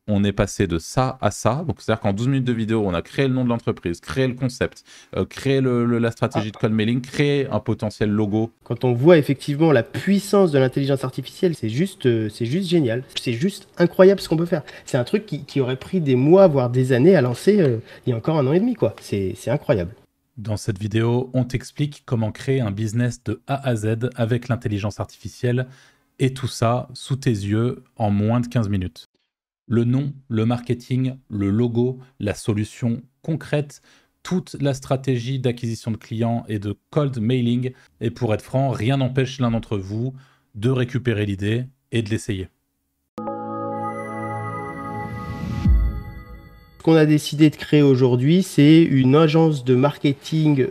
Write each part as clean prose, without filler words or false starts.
on est passé de ça à ça. Donc, c'est-à-dire qu'en 12 minutes de vidéo, on a créé le nom de l'entreprise, créé le concept, créé la stratégie de cold mailing, créé un potentiel logo. Quand on voit effectivement la puissance de l'intelligence artificielle, c'est juste génial. C'est juste incroyable ce qu'on peut faire. C'est un truc qui aurait pris des mois, voire des années à lancer il y a encore 1 an et demi, quoi. C'est incroyable. Dans cette vidéo, on t'explique comment créer un business de A à Z avec l'intelligence artificielle et tout ça sous tes yeux en moins de 15 minutes. Le nom, le marketing, le logo, la solution concrète, toute la stratégie d'acquisition de clients et de cold mailing. Et pour être franc, rien n'empêche l'un d'entre vous de récupérer l'idée et de l'essayer. Ce qu'on a décidé de créer aujourd'hui, c'est une agence de marketing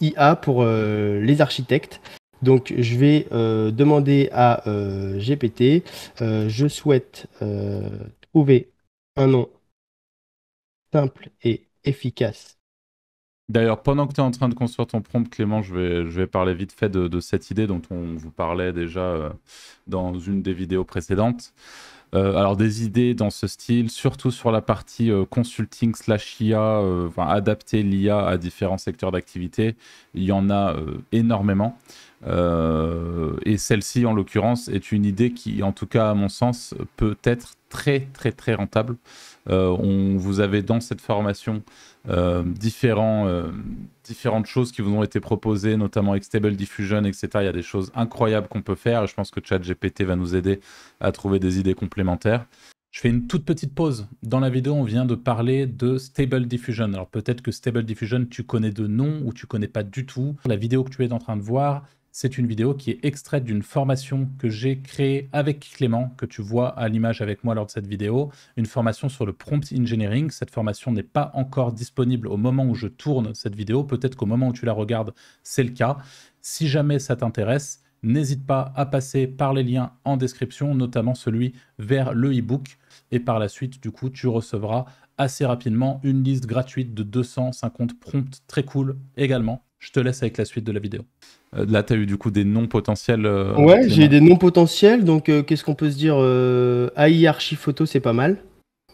IA pour les architectes. Donc, je vais demander à GPT, je souhaite trouver un nom simple et efficace. D'ailleurs, pendant que tu es en train de construire ton prompt, Clément, je vais parler vite fait de cette idée dont on vous parlait déjà dans une des vidéos précédentes. Alors, des idées dans ce style, surtout sur la partie consulting / IA, adapter l'IA à différents secteurs d'activité, il y en a énormément. Et celle-ci, en l'occurrence, est une idée qui, en tout cas à mon sens, peut être très très très rentable. Vous avez dans cette formation différentes choses qui vous ont été proposées, notamment avec Stable Diffusion, etc. Il y a des choses incroyables qu'on peut faire et je pense que ChatGPT va nous aider à trouver des idées complémentaires. Je fais une toute petite pause. Dans la vidéo, on vient de parler de Stable Diffusion. Alors peut-être que Stable Diffusion, tu connais de nom ou tu connais pas du tout. La vidéo que tu es en train de voir, c'est une vidéo qui est extraite d'une formation que j'ai créée avec Clément, que tu vois à l'image avec moi lors de cette vidéo, une formation sur le prompt engineering. Cette formation n'est pas encore disponible au moment où je tourne cette vidéo. Peut-être qu'au moment où tu la regardes, c'est le cas. Si jamais ça t'intéresse, n'hésite pas à passer par les liens en description, notamment celui vers le e-book. Et par la suite, du coup, tu recevras assez rapidement une liste gratuite de 250 prompts très cool également. Je te laisse avec la suite de la vidéo. Là, tu as eu du coup des noms potentiels. Ouais, j'ai des noms potentiels. Donc, qu'est-ce qu'on peut se dire AI Archiphoto, c'est pas mal.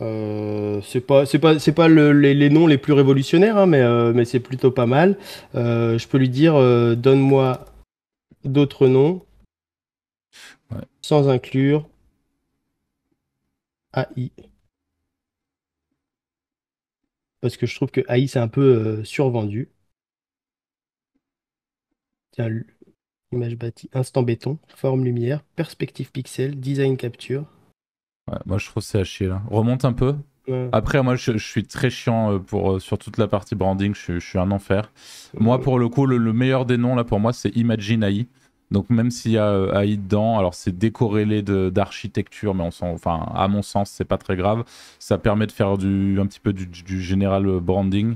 C'est pas les noms les plus révolutionnaires, hein, mais c'est plutôt pas mal. Je peux lui dire, donne-moi d'autres noms sans inclure AI. Parce que je trouve que AI, c'est un peu survendu. Tiens, image bâtie, instant béton, forme lumière, perspective pixel, design capture. Ouais, moi, je trouve que c'est à chier, là. Remonte un peu. Après, moi, je suis très chiant sur toute la partie branding. Je suis un enfer. Moi, pour le coup, le meilleur des noms, là, pour moi, c'est Imagine AI. Donc, même s'il y a AI dedans, alors c'est décorrélé d'architecture, mais à mon sens, c'est pas très grave. Ça permet de faire un petit peu du général branding.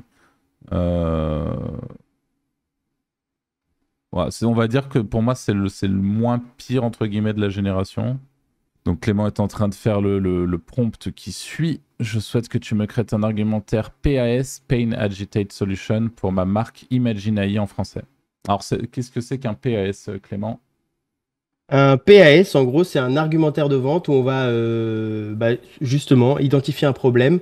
Ouais, on va dire que pour moi, c'est le moins pire, entre guillemets, de la génération. Donc Clément est en train de faire le prompt qui suit. Je souhaite que tu me crées un argumentaire PAS, Pain Agitate Solution, pour ma marque Imagine AI en français. Alors, qu'est-ce que c'est qu'un PAS, Clément? Un PAS, en gros, c'est un argumentaire de vente où on va justement identifier un problème,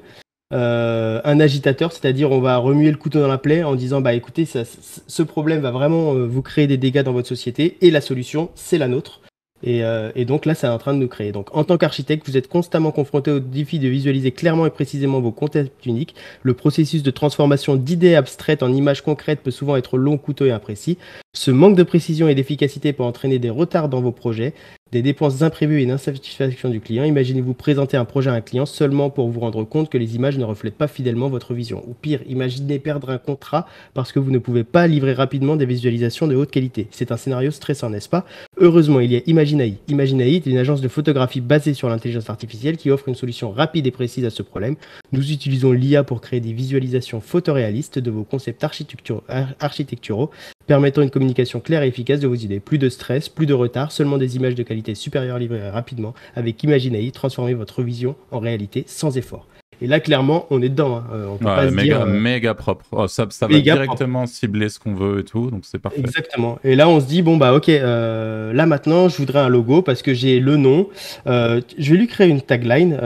un agitateur, c'est-à-dire on va remuer le couteau dans la plaie en disant bah écoutez, ce problème va vraiment vous créer des dégâts dans votre société et la solution, c'est la nôtre. Et donc là, c'est en train de nous créer. Donc, en tant qu'architecte, vous êtes constamment confronté au défi de visualiser clairement et précisément vos concepts uniques. Le processus de transformation d'idées abstraites en images concrètes peut souvent être long, coûteux et imprécis. Ce manque de précision et d'efficacité peut entraîner des retards dans vos projets, des dépenses imprévues et une insatisfaction du client. Imaginez-vous présenter un projet à un client seulement pour vous rendre compte que les images ne reflètent pas fidèlement votre vision. Ou pire, imaginez perdre un contrat parce que vous ne pouvez pas livrer rapidement des visualisations de haute qualité. C'est un scénario stressant, n'est-ce pas? Heureusement, il y a Imagine AI. Imagine AI est une agence de photographie basée sur l'intelligence artificielle qui offre une solution rapide et précise à ce problème. Nous utilisons l'IA pour créer des visualisations photoréalistes de vos concepts architecturaux, permettant une communication claire et efficace de vos idées. Plus de stress, plus de retard, seulement des images de qualité supérieure livrées rapidement. Avec Imagine AI, transformez votre vision en réalité sans effort. Et là, clairement, on est dedans. Hein. On peut pas Ouais, se dire méga propre. Oh, ça va méga propre. directement cibler ce qu'on veut et tout, donc c'est parfait. Exactement. Et là, on se dit, bon, bah, ok, là maintenant, je voudrais un logo parce que j'ai le nom. Je vais lui créer une tagline.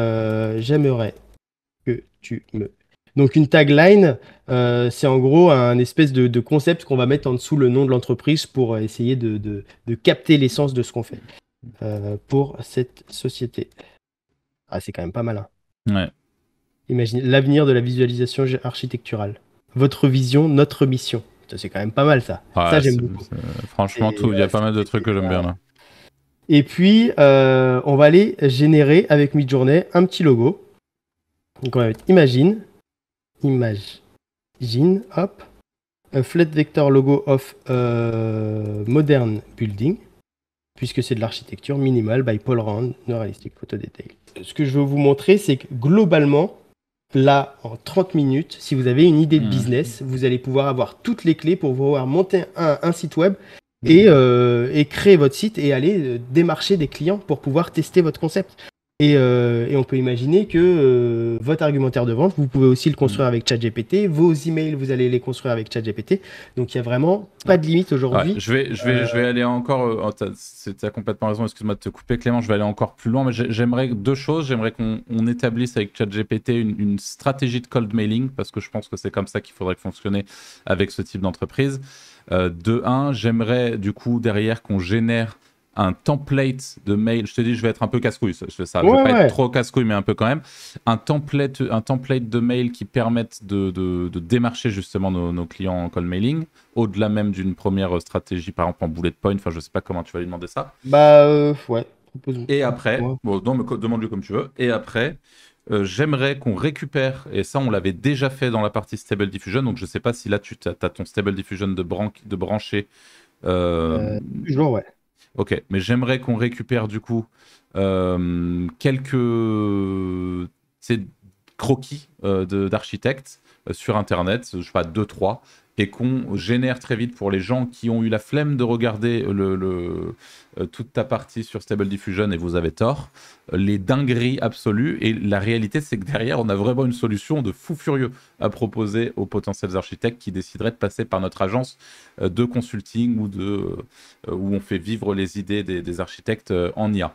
J'aimerais que tu me. Donc, une tagline, c'est en gros un espèce de concept qu'on va mettre en dessous le nom de l'entreprise pour essayer de capter l'essence de ce qu'on fait pour cette société. Ah, c'est quand même pas mal. Hein. Ouais. Imaginez l'avenir de la visualisation architecturale. Votre vision, notre mission. Ça, c'est quand même pas mal, ça. Ça, Ouais, j'aime beaucoup. franchement, tout. Il y a pas mal de trucs que j'aime bien là. Et puis, on va aller générer avec Midjourney un petit logo. Donc, on va mettre Imagine, hop, a flat vector logo of modern building, puisque c'est de l'architecture minimale by Paul Rand, no realistic photo detail. Ce que je veux vous montrer, c'est que globalement, là, en 30 minutes, si vous avez une idée de business, vous allez pouvoir avoir toutes les clés pour pouvoir monter un site web et créer votre site et aller démarcher des clients pour pouvoir tester votre concept. Et on peut imaginer que votre argumentaire de vente, vous pouvez aussi le construire avec ChatGPT. Vos emails, vous allez les construire avec ChatGPT. Donc il n'y a vraiment pas de limite aujourd'hui. Ouais, je vais aller encore. T'as complètement raison. Excuse-moi de te couper, Clément. Je vais aller encore plus loin. Mais j'aimerais deux choses. J'aimerais qu'on établisse avec ChatGPT une stratégie de cold mailing parce que je pense que c'est comme ça qu'il faudrait fonctionner avec ce type d'entreprise. De un, j'aimerais du coup derrière qu'on génère un template de mail. Je te dis, je vais être un peu casse-couille. Je vais pas être trop casse-couille, mais un peu quand même. Un template de mail qui permette de démarcher justement nos clients en cold mailing, au-delà même d'une première stratégie, par exemple en bullet point. Enfin, je sais pas comment tu vas lui demander ça. Bah, ouais. Et après, bon, demande-lui comme tu veux. Et après, j'aimerais qu'on récupère, et ça on l'avait déjà fait dans la partie Stable Diffusion, donc je sais pas si là tu as ton Stable Diffusion de brancher. Toujours, ouais. Ok, mais j'aimerais qu'on récupère du coup quelques croquis d'architectes sur Internet, je sais pas, 2-3, et qu'on génère très vite pour les gens qui ont eu la flemme de regarder toute ta partie sur Stable Diffusion, et vous avez tort, les dingueries absolues. Et la réalité, c'est que derrière, on a vraiment une solution de fou furieux à proposer aux potentiels architectes qui décideraient de passer par notre agence de consulting ou où on fait vivre les idées des architectes en IA.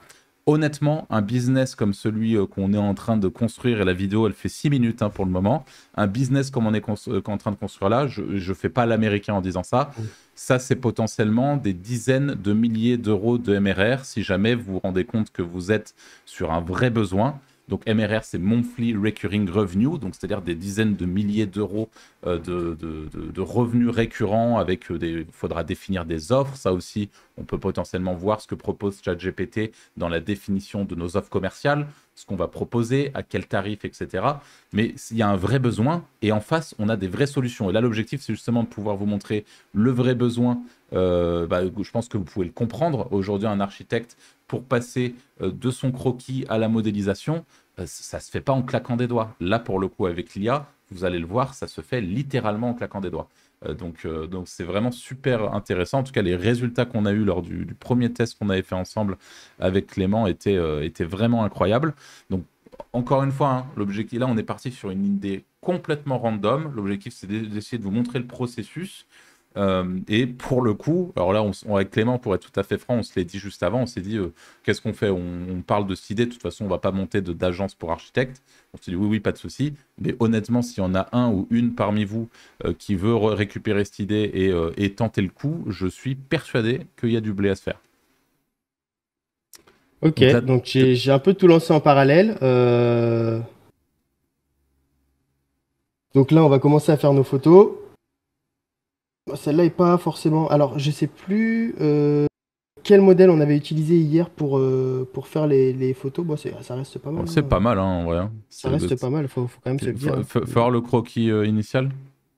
Honnêtement, un business comme celui qu'on est en train de construire, et la vidéo elle fait 6 minutes pour le moment, un business comme on est en train de construire là, je ne fais pas l'américain en disant ça, ça c'est potentiellement des dizaines de milliers d'euros de MRR si jamais vous vous rendez compte que vous êtes sur un vrai besoin. Donc MRR, c'est Monthly Recurring Revenue, donc c'est-à-dire des dizaines de milliers d'euros de revenus récurrents avec il faudra définir des offres. Ça aussi, on peut potentiellement voir ce que propose ChatGPT dans la définition de nos offres commerciales, ce qu'on va proposer, à quel tarif, etc. Mais il y a un vrai besoin et en face, on a des vraies solutions. Et là, l'objectif, c'est justement de pouvoir vous montrer le vrai besoin. Je pense que vous pouvez le comprendre. Aujourd'hui, un architecte, pour passer de son croquis à la modélisation, ça ne se fait pas en claquant des doigts. Là, pour le coup, avec l'IA, vous allez le voir, ça se fait littéralement en claquant des doigts. Donc c'est vraiment super intéressant. En tout cas, les résultats qu'on a eu lors du premier test qu'on avait fait ensemble avec Clément étaient vraiment incroyables. Donc encore une fois, l'objectif là, on est parti sur une idée complètement random. L'objectif, c'est d'essayer de vous montrer le processus. Et pour le coup, alors là, avec Clément, pour être tout à fait franc, on se l'est dit juste avant, on s'est dit, qu'est-ce qu'on fait, on parle de cette idée, de toute façon, on va pas monter d'agence pour architecte. On s'est dit, oui, pas de souci. Mais honnêtement, s'il y en a un ou une parmi vous qui veut récupérer cette idée et tenter le coup, je suis persuadé qu'il y a du blé à se faire. Ok, donc j'ai un peu tout lancé en parallèle. Donc là, on va commencer à faire nos photos. Celle-là est pas forcément. Alors, je sais plus quel modèle on avait utilisé hier pour faire les photos. Bon, ça reste pas mal. C'est pas mal, en vrai. Ça reste pas mal, faut quand même se le dire. Faut avoir le croquis initial.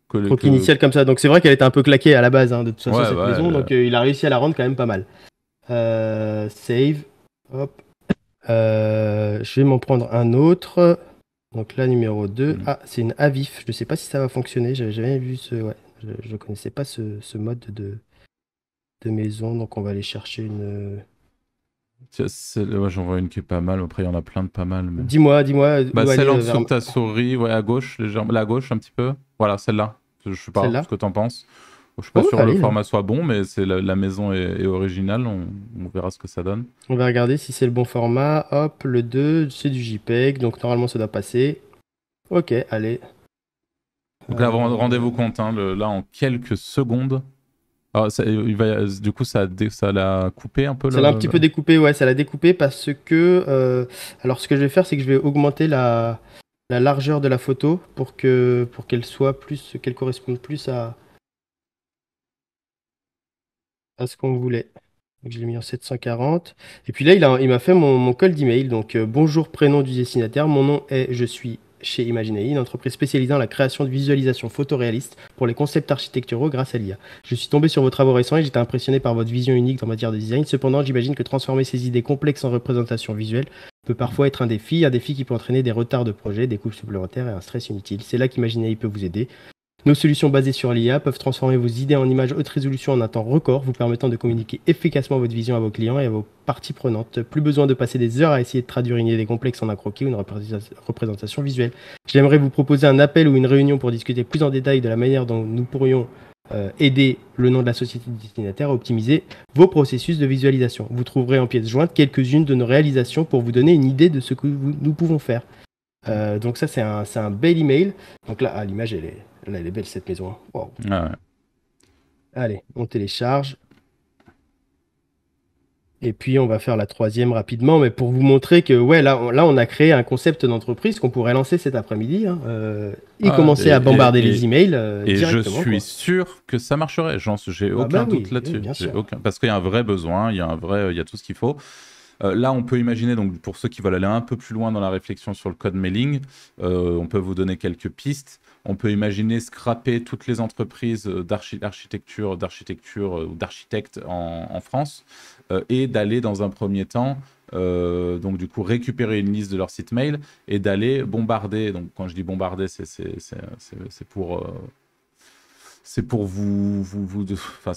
Croquis initial comme ça. Donc, c'est vrai qu'elle était un peu claquée à la base, de toute façon, cette maison. Donc, il a réussi à la rendre quand même pas mal. Save. Hop. Je vais m'en prendre un autre. Donc là, numéro 2. Ah, c'est une Avif. Je sais pas si ça va fonctionner. J'avais jamais vu ce. Ouais, je connaissais pas ce mode de maison. Donc on va aller chercher une Tiens, ouais, j'en vois une qui est pas mal. Après, il y en a plein de pas mal. Mais... Dis-moi Bah, où celle aller en vers dessous de ta souris, ouais, à gauche, légèrement, la gauche un petit peu. Voilà, celle-là. Je sais pas ce celle-là. que t'en penses. Je suis pas Oh, sûr que le allez, format soit bon, mais c'est la maison est originale. On verra ce que ça donne. on va regarder si c'est le bon format. Hop, le 2, c'est du JPEG, donc normalement ça doit passer. Ok, allez. Donc là, Euh, rendez-vous compte, hein, là, en quelques secondes. Ah, du coup, ça l'a coupé un peu Ça l'a un petit peu découpé, ouais, ça l'a découpé parce que... alors ce que je vais faire, c'est que je vais augmenter la largeur de la photo pour qu'elle soit plus, qu'elle corresponde plus à ce qu'on voulait. Donc je l'ai mis en 740. Et puis là, il m'a fait mon call d'email. Donc bonjour, prénom du destinataire. Mon nom est, je suis chez Imaginei, une entreprise spécialisée dans la création de visualisations photoréalistes pour les concepts architecturaux grâce à l'IA. Je suis tombé sur vos travaux récents et j'étais impressionné par votre vision unique en matière de design. Cependant, j'imagine que transformer ces idées complexes en représentation visuelle peut parfois être un défi qui peut entraîner des retards de projet, des coûts supplémentaires et un stress inutile. C'est là qu'Imaginei peut vous aider. Nos solutions basées sur l'IA peuvent transformer vos idées en images haute résolution en un temps record, vous permettant de communiquer efficacement votre vision à vos clients et à vos parties prenantes. Plus besoin de passer des heures à essayer de traduire une idée complexe en un croquis ou une représentation visuelle. J'aimerais vous proposer un appel ou une réunion pour discuter plus en détail de la manière dont nous pourrions aider le nom de la société destinataire à optimiser vos processus de visualisation. Vous trouverez en pièce jointe quelques-unes de nos réalisations pour vous donner une idée de ce que nous pouvons faire. Donc ça, c'est un bel email. Donc là, ah, l'image, elle est belle, cette maison, hein. Wow. Ah ouais. Allez, on télécharge. Et puis, on va faire la troisième rapidement, mais pour vous montrer que, ouais, là, on a créé un concept d'entreprise qu'on pourrait lancer cet après-midi, hein, et Ah, commencer à bombarder les emails et je directement, suis quoi. sûr que ça marcherait. J'ai Ah bah aucun doute oui, oui, là-dessus. bien sûr. Parce qu'il y a un vrai besoin, il y a tout ce qu'il faut. Là, on peut imaginer, donc pour ceux qui veulent aller un peu plus loin dans la réflexion sur le code mailing, on peut vous donner quelques pistes. On peut imaginer scraper toutes les entreprises d'architecture ou d'architectes en France et d'aller dans un premier temps, donc du coup récupérer une liste de leur site mail et d'aller bombarder. Donc quand je dis bombarder, c'est pour enfin,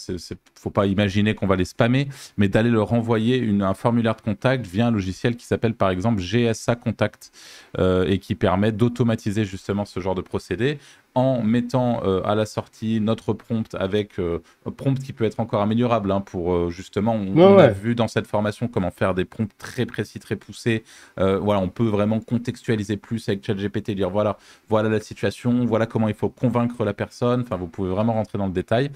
faut pas imaginer qu'on va les spammer, mais d'aller leur envoyer un formulaire de contact via un logiciel qui s'appelle par exemple GSA Contact et qui permet d'automatiser justement ce genre de procédé en mettant à la sortie notre prompt avec un prompt qui peut être encore améliorable hein, pour justement, Ouais, on a ouais. vu dans cette formation comment faire des prompts très précis, très poussés. Voilà, on peut vraiment contextualiser plus avec ChatGPT, dire voilà la situation, voilà comment il faut convaincre la personne. Enfin, vous pouvez vraiment rentrer dans le détail.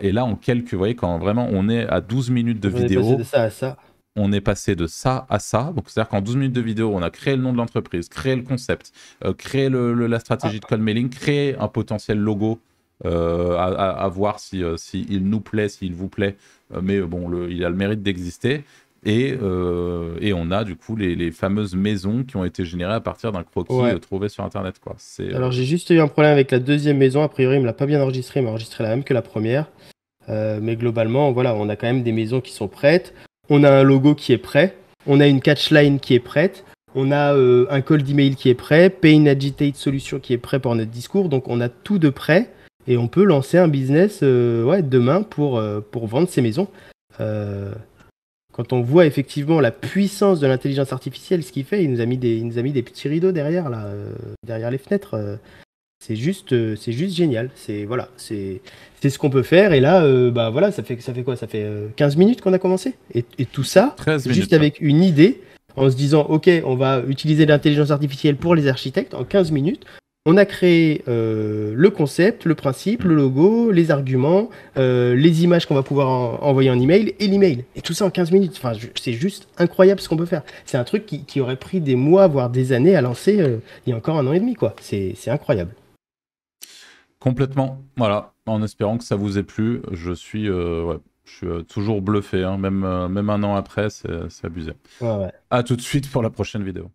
Et là, vous voyez, quand vraiment on est à 12 minutes de Donc, on est passé de vidéo, ça à ça. on est passé de ça à ça. Donc, c'est-à-dire qu'en 12 minutes de vidéo, on a créé le nom de l'entreprise, créé le concept, créé la stratégie Ah, de call mailing, créé un potentiel logo à voir si il nous plaît, s'il vous plaît. Mais bon, il a le mérite d'exister. Et on a du coup les fameuses maisons qui ont été générées à partir d'un croquis ouais. trouvé sur Internet, quoi. Alors, j'ai juste eu un problème avec la deuxième maison. A priori, il me l'a pas bien enregistré. Il m'a enregistré la même que la première. Mais globalement, voilà, on a quand même des maisons qui sont prêtes. On a un logo qui est prêt. On a une catchline qui est prête. On a un call d'email qui est prêt. Pain Agitate Solution qui est prêt pour notre discours. Donc, on a tout de prêt. Et on peut lancer un business ouais, demain pour vendre ces maisons. Euh, Quand on voit effectivement la puissance de l'intelligence artificielle, ce qu'il fait, il nous a mis des petits rideaux derrière, là, derrière les fenêtres. C'est juste génial. C'est ce qu'on peut faire. Et là, bah voilà, ça fait quoi? Ça fait 15 minutes qu'on a commencé. Et tout ça, 13 juste minutes. avec une idée, en se disant, ok, on va utiliser l'intelligence artificielle pour les architectes en 15 minutes. On a créé le concept, le principe, le logo, les arguments, les images qu'on va pouvoir envoyer en email et l'email. Et tout ça en 15 minutes. Enfin, c'est juste incroyable ce qu'on peut faire. C'est un truc qui aurait pris des mois, voire des années à lancer il y a encore un an et demi, quoi. C'est incroyable. Complètement. Voilà. En espérant que ça vous ait plu. Ouais, je suis toujours bluffé. Hein. Même un an après, c'est abusé. Ouais, ouais. À tout de suite pour la prochaine vidéo.